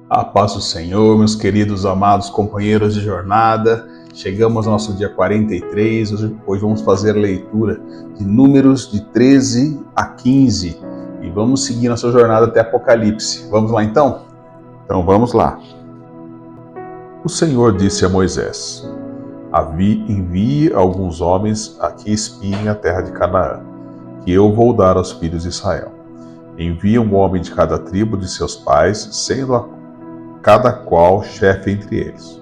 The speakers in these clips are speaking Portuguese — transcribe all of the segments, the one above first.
A paz do Senhor, meus queridos amados companheiros de jornada. Chegamos ao nosso dia 43, hoje vamos fazer a leitura de Números de 13 a 15 e vamos seguir nossa jornada até Apocalipse. Vamos lá então? Então vamos lá. O Senhor disse a Moisés: envie alguns homens a que espiem a terra de Canaã, que eu vou dar aos filhos de Israel. Envie um homem de cada tribo de seus pais, sendo cada qual chefe entre eles.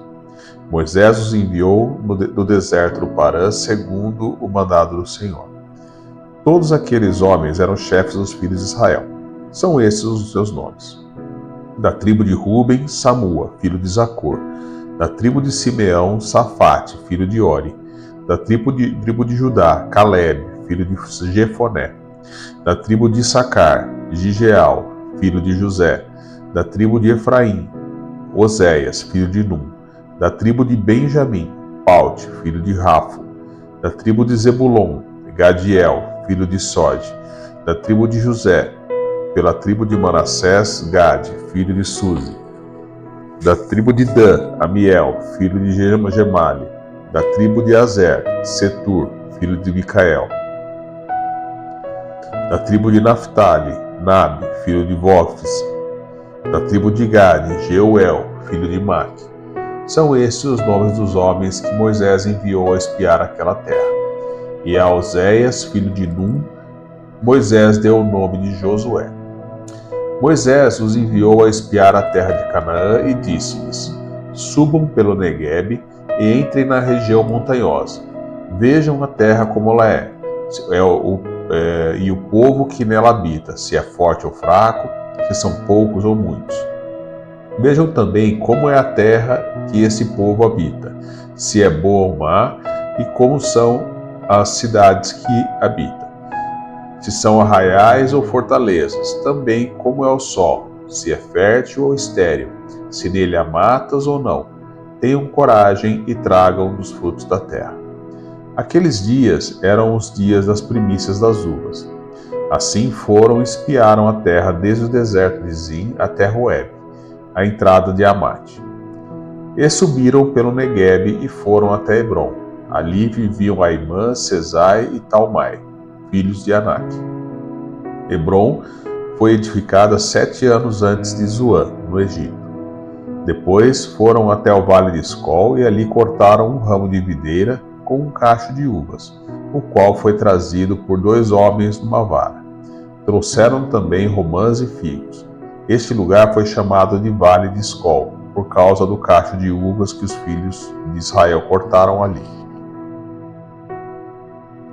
Moisés os enviou do deserto do Parã, segundo o mandado do Senhor. Todos aqueles homens eram chefes dos filhos de Israel. São esses os seus nomes. Da tribo de Ruben, Samua, filho de Zacor. Da tribo de Simeão, Safate, filho de Ori. Da tribo de Judá, Caleb, filho de Jefoné. Da tribo de Issacar, Gigeal, filho de José. Da tribo de Efraim, Oséias, filho de Num. Da tribo de Benjamim, Paute, filho de Rafo. Da tribo de Zebulon, Gadiel, filho de Sode. Da tribo de José, pela tribo de Manassés, Gade, filho de Suzi. Da tribo de Dan, Amiel, filho de Gemali. Da tribo de Azer, Setur, filho de Micael. Da tribo de Naphtali, Nabe, filho de Vofis. Da tribo de Gade, Jeuel, filho de Maque. São estes os nomes dos homens que Moisés enviou a espiar aquela terra. E a Oséias, filho de Num, Moisés deu o nome de Josué. Moisés os enviou a espiar a terra de Canaã e disse-lhes: subam pelo Neguebe e entrem na região montanhosa. Vejam a terra como ela é, e o povo que nela habita, se é forte ou fraco, se são poucos ou muitos. Vejam também como é a terra que esse povo habita, se é boa ou má, e como são as cidades que habita, se são arraiais ou fortalezas, também como é o solo, se é fértil ou estéril, se nele há matas ou não. Tenham coragem e tragam dos frutos da terra. Aqueles dias eram os dias das primícias das uvas. Assim foram e espiaram a terra desde o deserto de Zin até Roeb, a entrada de Amate. E subiram pelo Neguebe e foram até Hebron. Ali viviam Aimã, Sesai e Talmai, filhos de Anak. Hebron foi edificada 7 anos antes de Zoan, no Egito. Depois foram até o vale de Escol e ali cortaram um ramo de videira com um cacho de uvas, o qual foi trazido por 2 homens numa vara. Trouxeram também romãs e figos. Este lugar foi chamado de Vale de Escol, por causa do cacho de uvas que os filhos de Israel cortaram ali.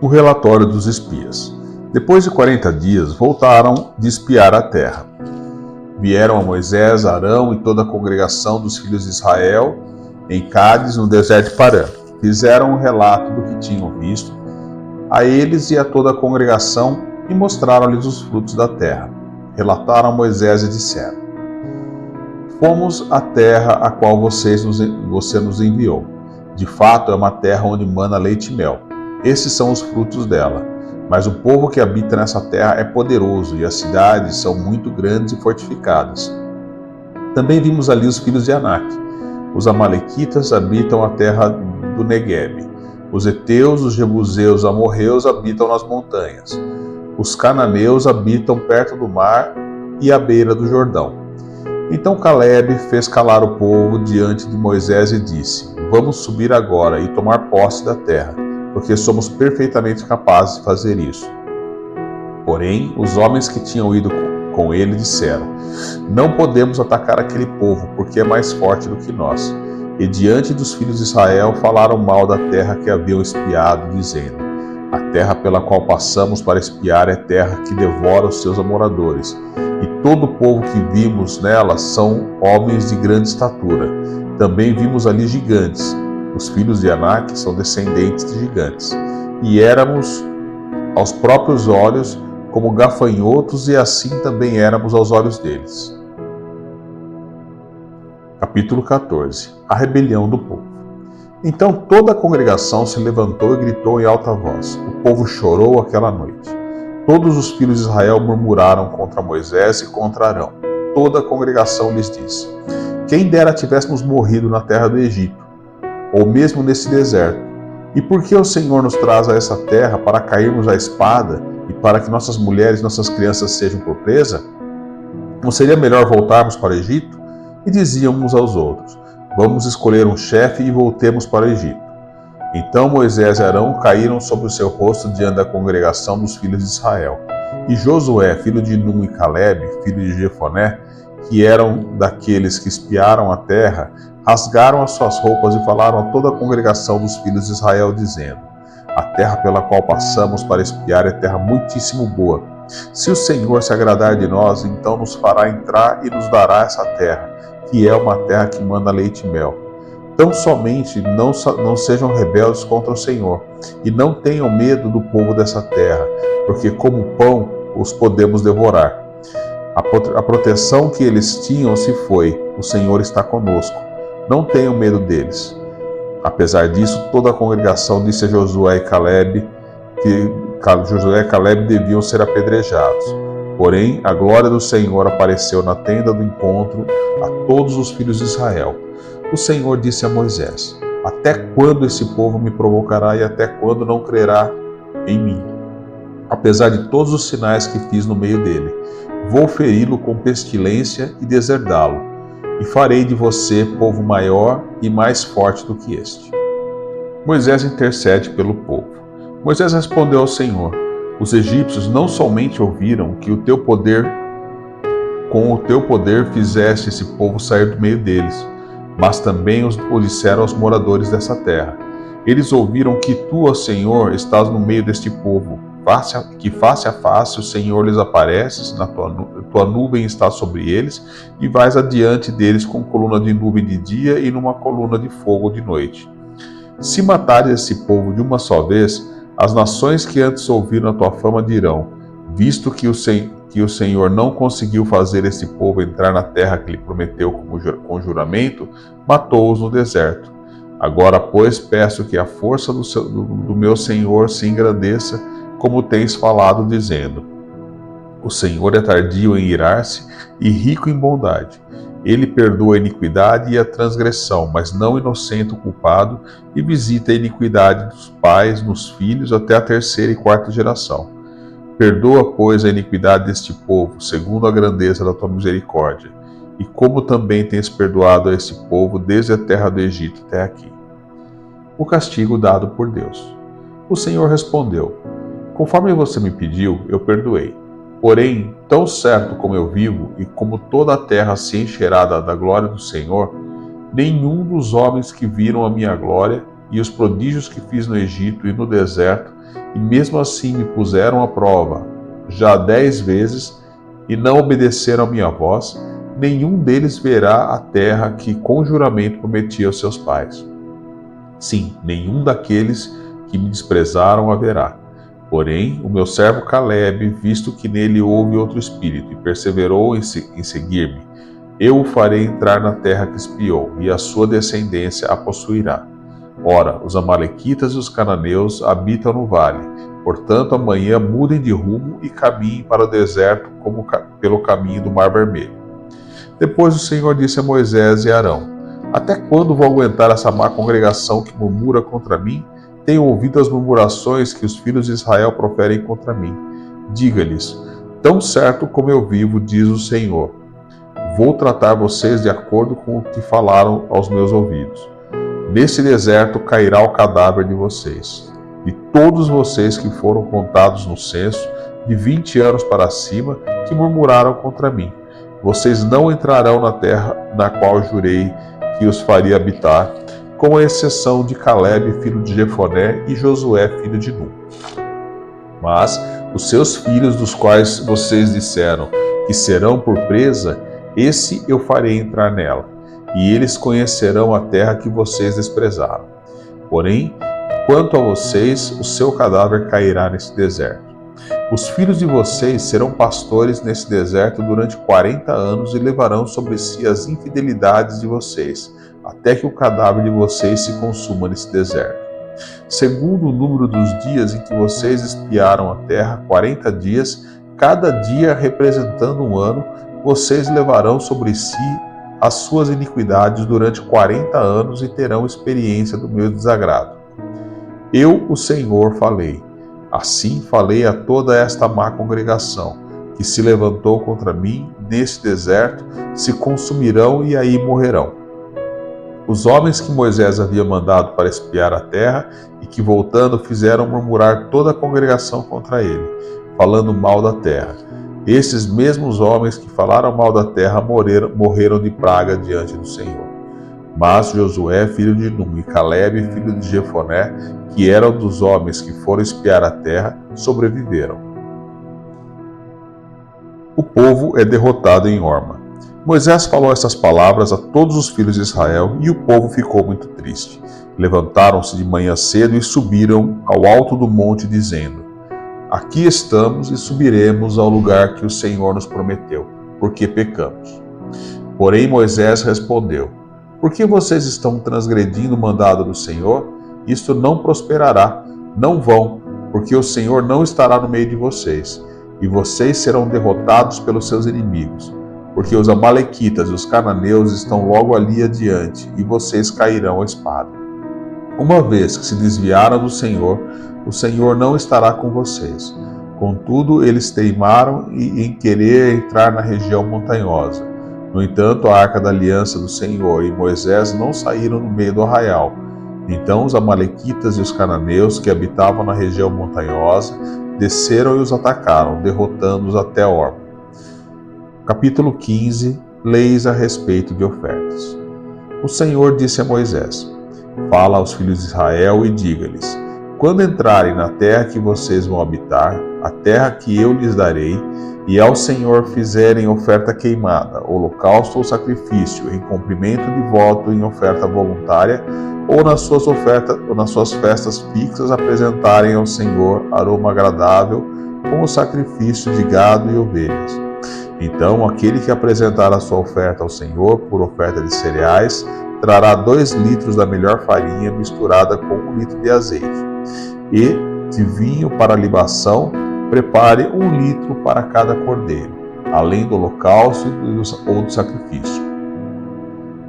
O relatório dos espias. Depois de 40 dias, voltaram de espiar a terra. Vieram a Moisés, Arão e toda a congregação dos filhos de Israel em Cádiz, no deserto de Parã. Fizeram um relato do que tinham visto a eles e a toda a congregação e mostraram-lhes os frutos da terra. Relataram a Moisés e disseram: fomos à terra a qual você nos enviou. De fato, é uma terra onde mana leite e mel. Esses são os frutos dela. Mas o povo que habita nessa terra é poderoso e as cidades são muito grandes e fortificadas. Também vimos ali os filhos de Anak. Os amalequitas habitam a terra do Neguebe. Os heteus, os jebuseus, os amorreus habitam nas montanhas. Os cananeus habitam perto do mar e à beira do Jordão. Então Caleb fez calar o povo diante de Moisés e disse: vamos subir agora e tomar posse da terra, porque somos perfeitamente capazes de fazer isso. Porém, os homens que tinham ido com ele disseram: não podemos atacar aquele povo, porque é mais forte do que nós. E diante dos filhos de Israel falaram mal da terra que haviam espiado, dizendo: a terra pela qual passamos para espiar é terra que devora os seus moradores, e todo o povo que vimos nela são homens de grande estatura. Também vimos ali gigantes. Os filhos de Anak são descendentes de gigantes. E éramos aos próprios olhos como gafanhotos, e assim também éramos aos olhos deles. Capítulo 14. A rebelião do povo. Então toda a congregação se levantou e gritou em alta voz. O povo chorou aquela noite. Todos os filhos de Israel murmuraram contra Moisés e contra Arão. toda a congregação lhes disse: quem dera tivéssemos morrido na terra do Egito, ou mesmo nesse deserto. E por que o Senhor nos traz a essa terra para cairmos à espada e para que nossas mulheres e nossas crianças sejam por presa? Não seria melhor voltarmos para o Egito? E diziam uns aos outros: vamos escolher um chefe e voltemos para o Egito. Então Moisés e Arão caíram sobre o seu rosto diante da congregação dos filhos de Israel. E Josué, filho de Num, e Calebe, filho de Jefoné, que eram daqueles que espiaram a terra, rasgaram as suas roupas e falaram a toda a congregação dos filhos de Israel, dizendo: a terra pela qual passamos para espiar é terra muitíssimo boa. Se o Senhor se agradar de nós, então nos fará entrar e nos dará essa terra, que é uma terra que manda leite e mel. Tão somente não sejam rebeldes contra o Senhor, e não tenham medo do povo dessa terra, porque como pão os podemos devorar. A proteção que eles tinham se foi, o Senhor está conosco. Não tenham medo deles. Apesar disso, toda a congregação disse a Josué e Calebe que Josué e Calebe deviam ser apedrejados. Porém, a glória do Senhor apareceu na tenda do encontro a todos os filhos de Israel. O Senhor disse a Moisés: até quando esse povo me provocará e até quando não crerá em mim? Apesar de todos os sinais que fiz no meio dele, vou feri-lo com pestilência e deserdá-lo, e farei de você povo maior e mais forte do que este. Moisés intercede pelo povo. Moisés respondeu ao Senhor: os egípcios não somente ouviram que com o teu poder fizeste esse povo sair do meio deles, mas também o disseram aos moradores dessa terra. Eles ouviram que tu, ó Senhor, estás no meio deste povo, que face a face o Senhor lhes apareces, tua nuvem está sobre eles, e vais adiante deles com coluna de nuvem de dia e numa coluna de fogo de noite. Se matares esse povo de uma só vez, as nações que antes ouviram a tua fama dirão: visto que o Senhor não conseguiu fazer esse povo entrar na terra que lhe prometeu com juramento, matou-os no deserto. Agora, pois, peço que a força do meu Senhor se engrandeça, como tens falado, dizendo: o Senhor é tardio em irar-se e rico em bondade. Ele perdoa a iniquidade e a transgressão, mas não inocenta o culpado, e visita a iniquidade dos pais nos filhos até a terceira e quarta geração. Perdoa, pois, a iniquidade deste povo, segundo a grandeza da tua misericórdia, e como também tens perdoado a esse povo desde a terra do Egito até aqui. O castigo dado por Deus. O Senhor respondeu: conforme você me pediu, eu perdoei. Porém, tão certo como eu vivo, e como toda a terra se encherá da glória do Senhor, nenhum dos homens que viram a minha glória e os prodígios que fiz no Egito e no deserto, e mesmo assim me puseram à prova já 10 vezes, e não obedeceram a minha voz, nenhum deles verá a terra que com juramento prometi aos seus pais. Sim, nenhum daqueles que me desprezaram haverá. Porém, o meu servo Calebe, visto que nele houve outro espírito, e perseverou em seguir-me, eu o farei entrar na terra que espiou, e a sua descendência a possuirá. Ora, os amalequitas e os cananeus habitam no vale. Portanto, amanhã mudem de rumo e caminhem para o deserto pelo caminho do Mar Vermelho. Depois o Senhor disse a Moisés e Arão: até quando vou aguentar essa má congregação que murmura contra mim? Tenho ouvido as murmurações que os filhos de Israel proferem contra mim. Diga-lhes: tão certo como eu vivo, diz o Senhor, vou tratar vocês de acordo com o que falaram aos meus ouvidos. Nesse deserto cairá o cadáver de vocês, de todos vocês que foram contados no censo, de 20 anos para cima, que murmuraram contra mim. Vocês não entrarão na terra na qual jurei que os faria habitar, com a exceção de Calebe, filho de Jefoné, e Josué, filho de Num. Mas os seus filhos, dos quais vocês disseram que serão por presa, esse eu farei entrar nela, e eles conhecerão a terra que vocês desprezaram. Porém, quanto a vocês, o seu cadáver cairá nesse deserto. Os filhos de vocês serão pastores nesse deserto durante 40 anos e levarão sobre si as infidelidades de vocês, até que o cadáver de vocês se consuma nesse deserto. Segundo o número dos dias em que vocês espiaram a terra, 40 dias, cada dia representando um ano, vocês levarão sobre si as suas iniquidades durante 40 anos e terão experiência do meu desagrado. Eu, o Senhor, falei. Assim falei a toda esta má congregação, que se levantou contra mim neste deserto, se consumirão e aí morrerão. Os homens que Moisés havia mandado para espiar a terra e que, voltando, fizeram murmurar toda a congregação contra ele, falando mal da terra. Esses mesmos homens que falaram mal da terra morreram de praga diante do Senhor. Mas Josué, filho de Num, e Calebe, filho de Jefoné, que eram dos homens que foram espiar a terra, sobreviveram. O povo é derrotado em Horma. Moisés falou essas palavras a todos os filhos de Israel, e o povo ficou muito triste. Levantaram-se de manhã cedo e subiram ao alto do monte, dizendo: Aqui estamos e subiremos ao lugar que o Senhor nos prometeu, porque pecamos. Porém Moisés respondeu: Por que vocês estão transgredindo o mandado do Senhor? Isto não prosperará. Não vão, porque o Senhor não estará no meio de vocês, e vocês serão derrotados pelos seus inimigos, porque os amalequitas e os cananeus estão logo ali adiante, e vocês cairão à espada. Uma vez que se desviaram do Senhor, o Senhor não estará com vocês. Contudo, eles teimaram em querer entrar na região montanhosa. No entanto, a arca da aliança do Senhor e Moisés não saíram no meio do arraial. Então os amalequitas e os cananeus que habitavam na região montanhosa desceram e os atacaram, derrotando-os até Horma. Capítulo 15. Leis a respeito de ofertas. O Senhor disse a Moisés: Fala aos filhos de Israel e diga-lhes: Quando entrarem na terra que vocês vão habitar, a terra que eu lhes darei, e ao Senhor fizerem oferta queimada, holocausto ou sacrifício, em cumprimento de voto em oferta voluntária, ou nas suas festas fixas apresentarem ao Senhor aroma agradável, com o sacrifício de gado e ovelhas. Então aquele que apresentar a sua oferta ao Senhor por oferta de cereais, trará 2 litros da melhor farinha misturada com 1 litro de azeite. E de vinho para libação, prepare 1 litro para cada cordeiro, além do holocausto ou do sacrifício.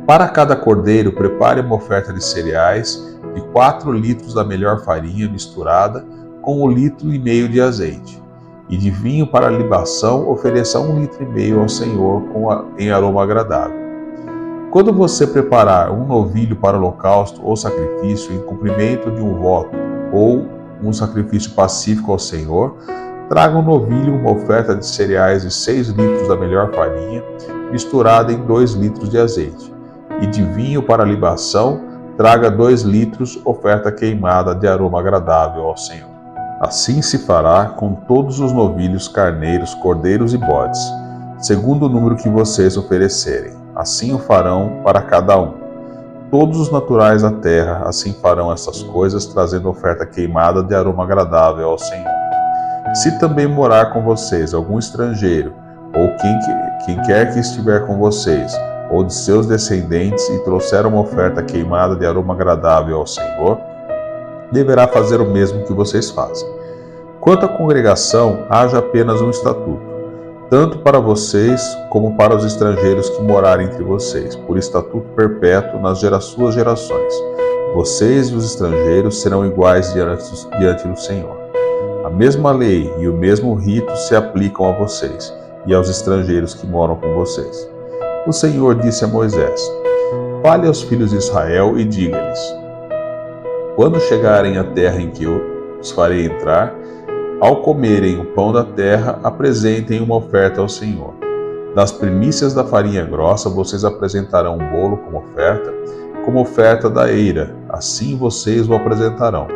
Para cada cordeiro, prepare uma oferta de cereais de 4 litros da melhor farinha misturada com 1,5 litro de azeite. E de vinho para libação, ofereça 1,5 litro ao Senhor em aroma agradável. Quando você preparar um novilho para holocausto ou sacrifício em cumprimento de um voto ou um sacrifício pacífico ao Senhor, traga um novilho uma oferta de cereais de 6 litros da melhor farinha, misturada em 2 litros de azeite. E de vinho para libação, traga 2 litros, oferta queimada de aroma agradável ao Senhor. Assim se fará com todos os novilhos, carneiros, cordeiros e bodes, segundo o número que vocês oferecerem. Assim o farão para cada um. Todos os naturais da terra assim farão essas coisas, trazendo oferta queimada de aroma agradável ao Senhor. Se também morar com vocês algum estrangeiro, ou quem quer que estiver com vocês, ou de seus descendentes, e trouxer uma oferta queimada de aroma agradável ao Senhor, deverá fazer o mesmo que vocês fazem. Quanto à congregação, haja apenas um estatuto, tanto para vocês como para os estrangeiros que morarem entre vocês, por estatuto perpétuo nas suas gerações. Vocês e os estrangeiros serão iguais diante do Senhor. A mesma lei e o mesmo rito se aplicam a vocês e aos estrangeiros que moram com vocês. O Senhor disse a Moisés: Fale aos filhos de Israel e diga-lhes: Quando chegarem à terra em que eu os farei entrar, ao comerem o pão da terra, apresentem uma oferta ao Senhor. Das primícias da farinha grossa, vocês apresentarão um bolo como oferta da eira, assim vocês o apresentarão.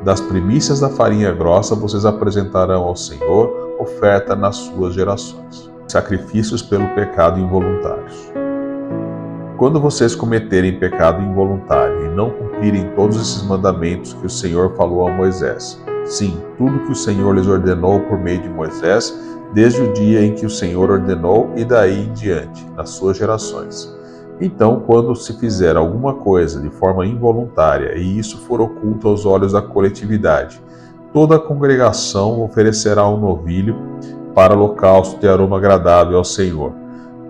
Das primícias da farinha grossa, vocês apresentarão ao Senhor oferta nas suas gerações. Sacrifícios pelo pecado involuntários. Quando vocês cometerem pecado involuntário e não cumprirem todos esses mandamentos que o Senhor falou a Moisés, sim, tudo que o Senhor lhes ordenou por meio de Moisés, desde o dia em que o Senhor ordenou e daí em diante, nas suas gerações. Então, quando se fizer alguma coisa de forma involuntária e isso for oculto aos olhos da coletividade, toda a congregação oferecerá um novilho para holocausto de aroma agradável ao Senhor.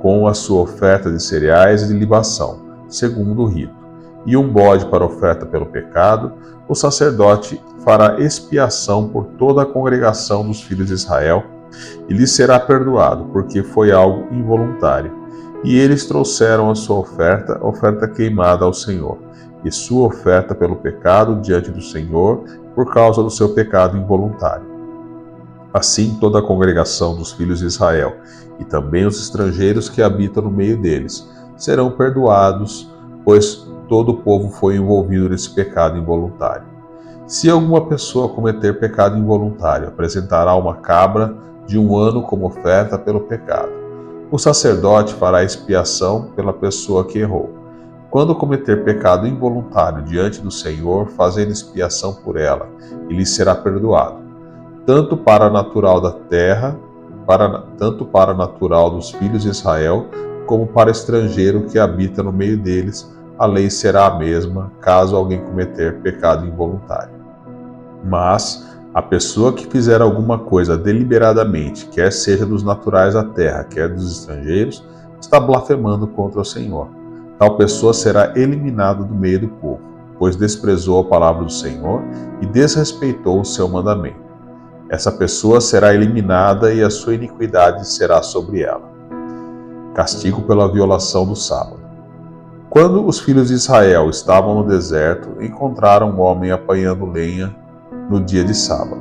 com a sua oferta de cereais e de libação, segundo o rito, e um bode para oferta pelo pecado, o sacerdote fará expiação por toda a congregação dos filhos de Israel, e lhes será perdoado, porque foi algo involuntário. E eles trouxeram a sua oferta queimada ao Senhor, e sua oferta pelo pecado diante do Senhor, por causa do seu pecado involuntário. Assim toda a congregação dos filhos de Israel, e também os estrangeiros que habitam no meio deles, serão perdoados, pois todo o povo foi envolvido nesse pecado involuntário. Se alguma pessoa cometer pecado involuntário, apresentará uma cabra de 1 ano como oferta pelo pecado. O sacerdote fará expiação pela pessoa que errou. Quando cometer pecado involuntário diante do Senhor, fazendo expiação por ela, e lhe será perdoado, tanto para natural da terra, tanto para natural dos filhos de Israel, como para estrangeiro que habita no meio deles, a lei será a mesma, caso alguém cometer pecado involuntário. Mas a pessoa que fizer alguma coisa deliberadamente, quer seja dos naturais da terra, quer dos estrangeiros, está blasfemando contra o Senhor. Tal pessoa será eliminada do meio do povo, pois desprezou a palavra do Senhor e desrespeitou o seu mandamento. Essa pessoa será eliminada e a sua iniquidade será sobre ela. Castigo pela violação do sábado. Quando os filhos de Israel estavam no deserto, encontraram um homem apanhando lenha no dia de sábado.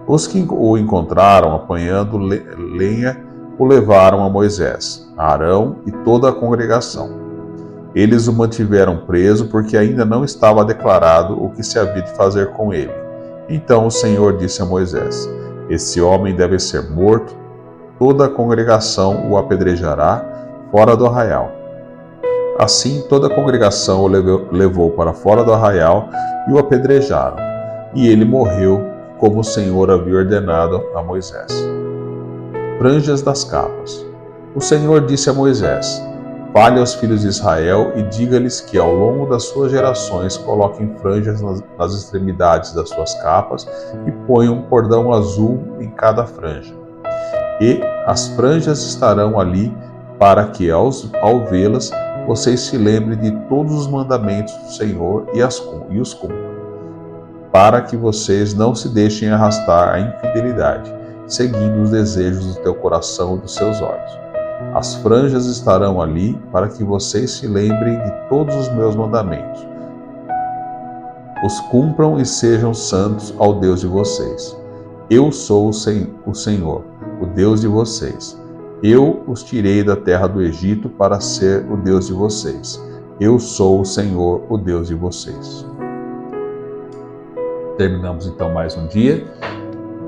Os que o encontraram apanhando lenha o levaram a Moisés, a Arão e toda a congregação. Eles o mantiveram preso porque ainda não estava declarado o que se havia de fazer com ele. Então o Senhor disse a Moisés: esse homem deve ser morto, toda a congregação o apedrejará fora do arraial. Assim toda a congregação o levou para fora do arraial e o apedrejaram, e ele morreu como o Senhor havia ordenado a Moisés. Franjas das capas. O Senhor disse a Moisés: fale aos filhos de Israel e diga-lhes que ao longo das suas gerações coloquem franjas nas extremidades das suas capas e ponham um cordão azul em cada franja. E as franjas estarão ali para que, ao vê-las, vocês se lembrem de todos os mandamentos do Senhor e os cumpram, para que vocês não se deixem arrastar à infidelidade, seguindo os desejos do teu coração e dos seus olhos. As franjas estarão ali para que vocês se lembrem de todos os meus mandamentos. Os cumpram e sejam santos ao Deus de vocês. Eu sou o Senhor, o Deus de vocês. Eu os tirei da terra do Egito para ser o Deus de vocês. Eu sou o Senhor, o Deus de vocês. Terminamos então mais um dia.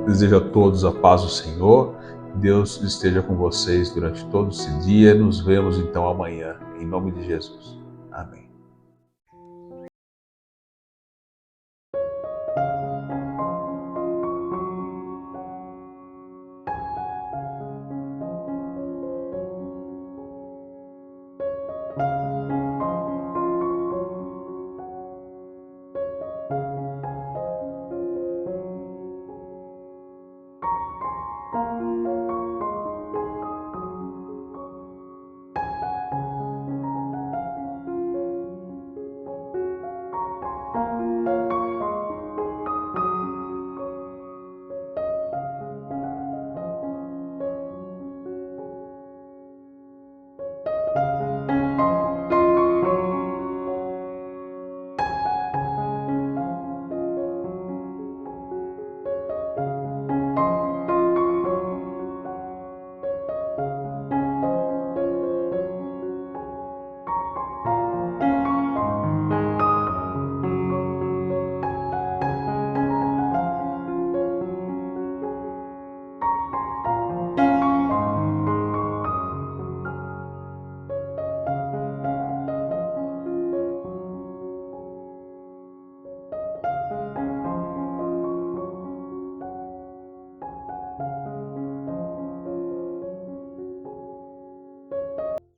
Desejo a todos a paz do Senhor. Deus esteja com vocês durante todo esse dia. Nos vemos então amanhã, em nome de Jesus. Amém.